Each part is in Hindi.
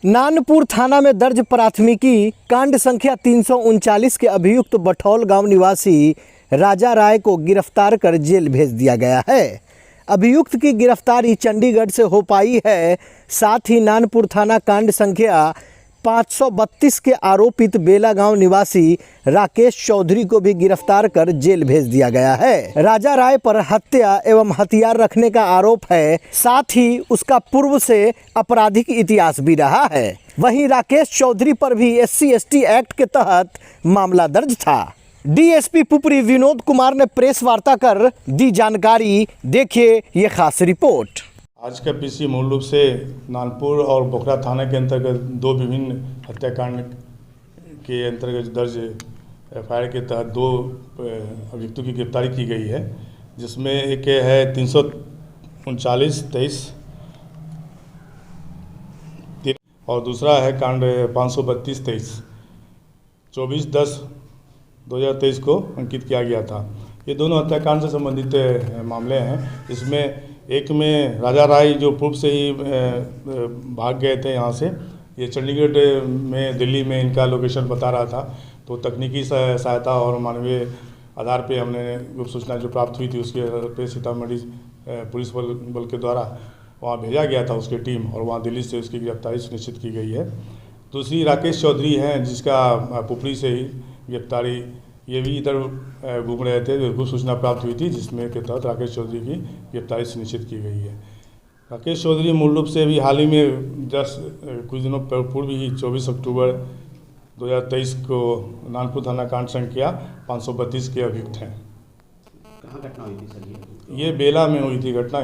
नानपुर थाना में दर्ज प्राथमिकी कांड संख्या 339 के अभियुक्त बठौल गांव निवासी राजा राय को गिरफ्तार कर जेल भेज दिया गया है। अभियुक्त की गिरफ्तारी चंडीगढ़ से हो पाई है। साथ ही नानपुर थाना कांड संख्या 532 के आरोपित बेला गांव निवासी राकेश चौधरी को भी गिरफ्तार कर जेल भेज दिया गया है। राजा राय पर हत्या एवं हथियार रखने का आरोप है। साथ ही उसका पूर्व से आपराधिक इतिहास भी रहा है। वहीं राकेश चौधरी पर भी SC/ST एक्ट के तहत मामला दर्ज था। DSP पुपरी विनोद कुमार ने प्रेस वार्ता कर दी जानकारी। देखिए ये खास रिपोर्ट। आज का पीसी मूल रूप से नानपुर और बोखरा थाना के अंतर्गत दो विभिन्न हत्याकांड के अंतर्गत दर्ज FIR के तहत दो अभियुक्तों की गिरफ्तारी की गई है, जिसमें एक है 339-23 और दूसरा है कांड 532-23 24/10/2023 को अंकित किया गया था। ये दोनों हत्याकांड से संबंधित मामले हैं। इसमें एक में राजा राय जो पूर्व से ही भाग गए थे यहाँ से, ये चंडीगढ़ में दिल्ली में इनका लोकेशन बता रहा था, तो तकनीकी सहायता और मानवीय आधार पे हमने गुप्त सूचना जो प्राप्त हुई थी उसके पे सीतामढ़ी पुलिस बल के द्वारा वहाँ भेजा गया था उसकी टीम, और वहाँ दिल्ली से उसकी गिरफ्तारी सुनिश्चित की गई है। दूसरी राकेश चौधरी हैं, जिसका पुपरी से ही गिरफ्तारी, ये भी इधर घूम रहे थे, गुप्त सूचना प्राप्त हुई थी, जिसमें के तहत राकेश चौधरी की गिरफ्तारी सुनिश्चित की गई है। राकेश चौधरी मूल रूप से भी हाल ही में कुछ दिनों पूर्व ही 24 अक्टूबर 2023 को नानपुर थाना कांड संख्या 532 के अभियुक्त हैं। कहाँ घटना हुई थी सर? ये बेला में हुई थी घटना,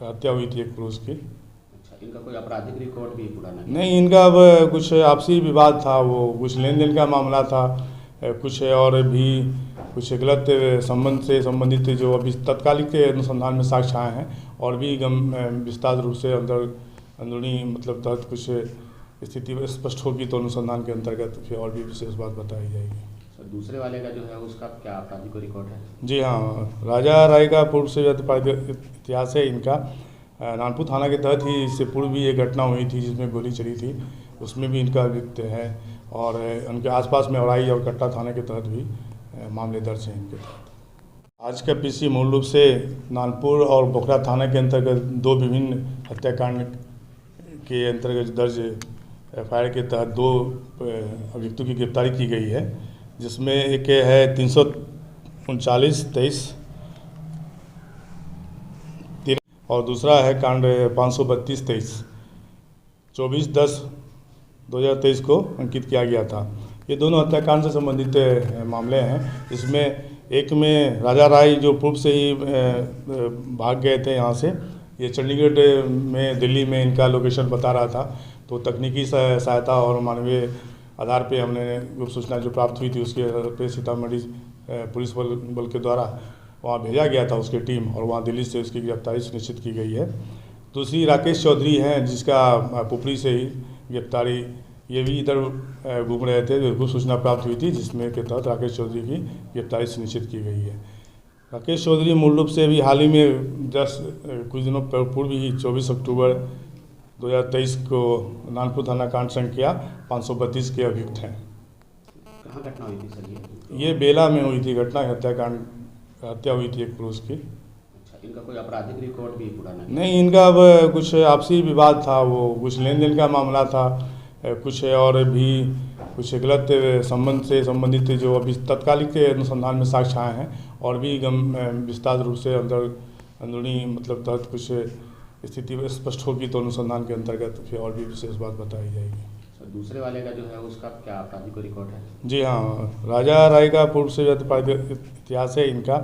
हत्या हुई थी एक पुरुष की। अच्छा, इनका कोई आपराधिक रिकॉर्ड भी पुराना नहीं, इनका अब कुछ आपसी विवाद था, वो कुछ लेन देन का मामला था, कुछ और भी कुछ गलत संबंध से संबंधित जो अभी तत्कालिक अनुसंधान में साक्ष्य आए हैं, और भी विस्तार रूप से अंदरूनी मतलब तहत कुछ स्थिति स्पष्ट होगी तो अनुसंधान के अंतर्गत फिर और भी विशेष बात बताई जाएगी। सर, दूसरे वाले का जो है उसका क्या आपराधिक रिकॉर्ड है? जी हाँ, राजा राय का पूर्व से इतिहास है इनका। नानपुर थाना के तहत ही इससे पूर्व भी एक घटना हुई थी जिसमें गोली चली थी, उसमें भी इनका अभियुक्त है, और उनके आसपास में औराई और कट्टा थाने के तहत भी मामले दर्ज हैं इनके तहत। आज का पीसी मूल रूप से नानपुर और बोखरा थाना के अंतर्गत दो विभिन्न हत्याकांड के अंतर्गत दर्ज FIR के तहत दो अभियुक्तों की गिरफ्तारी की गई है, जिसमें एक है 339-23 और दूसरा है कांड 532-23 24/10/2023 को अंकित किया गया था। ये दोनों हत्याकांड से संबंधित मामले हैं। इसमें एक में राजा राय जो पूर्व से ही भाग गए थे यहाँ से, ये चंडीगढ़ में दिल्ली में इनका लोकेशन बता रहा था, तो तकनीकी सहायता और मानवीय आधार पे हमने गुप्त सूचना जो प्राप्त हुई थी उसके पे सीतामढ़ी पुलिस बल के द्वारा वहाँ भेजा गया था उसकी टीम, और वहाँ दिल्ली से उसकी गिरफ्तारी सुनिश्चित की गई है। दूसरी राकेश चौधरी हैं, जिसका पुपरी से ही गिरफ्तारी, ये भी इधर घूम रहे थे, गुप्त सूचना प्राप्त हुई थी, जिसमें के तहत राकेश चौधरी की गिरफ्तारी सुनिश्चित की गई है। राकेश चौधरी मूल रूप से भी हाल ही में कुछ दिनों पूर्व ही 24 अक्टूबर 2023 को नानपुर थाना कांड संख्या 532 के अभियुक्त हैं। कहाँ घटना हुई थी सर? ये बेला में हुई थी घटना, हत्या हुई थी एक पुरुष की। अच्छा, इनका कोई आपराधिक रिकॉर्ड भी पुराना नहीं, इनका अब कुछ आपसी विवाद था, वो कुछ लेन देन का मामला था, कुछ और भी कुछ गलत संबंध से संबंधित जो अभी तत्कालिक अनुसंधान में साक्ष्य आए हैं, और भी विस्तार रूप से अंदरूनी मतलब तहत कुछ स्थिति स्पष्ट होगी तो अनुसंधान के अंतर्गत फिर और भी विशेष बात बताई जाएगी। सर, दूसरे वाले का जो है उसका क्या आपराधिक रिकॉर्ड है? जी हाँ, राजा राय का पूर्व से इतिहास है इनका।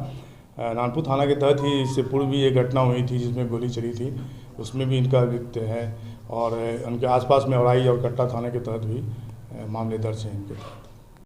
नानपुर थाना के तहत ही इससे पूर्व भी एक घटना हुई थी जिसमें गोली चली थी, उसमें भी इनका अभियुक्त है, और उनके आसपास में औराई और कट्टा थाने के तहत भी मामले दर्ज हैं इनके तहत।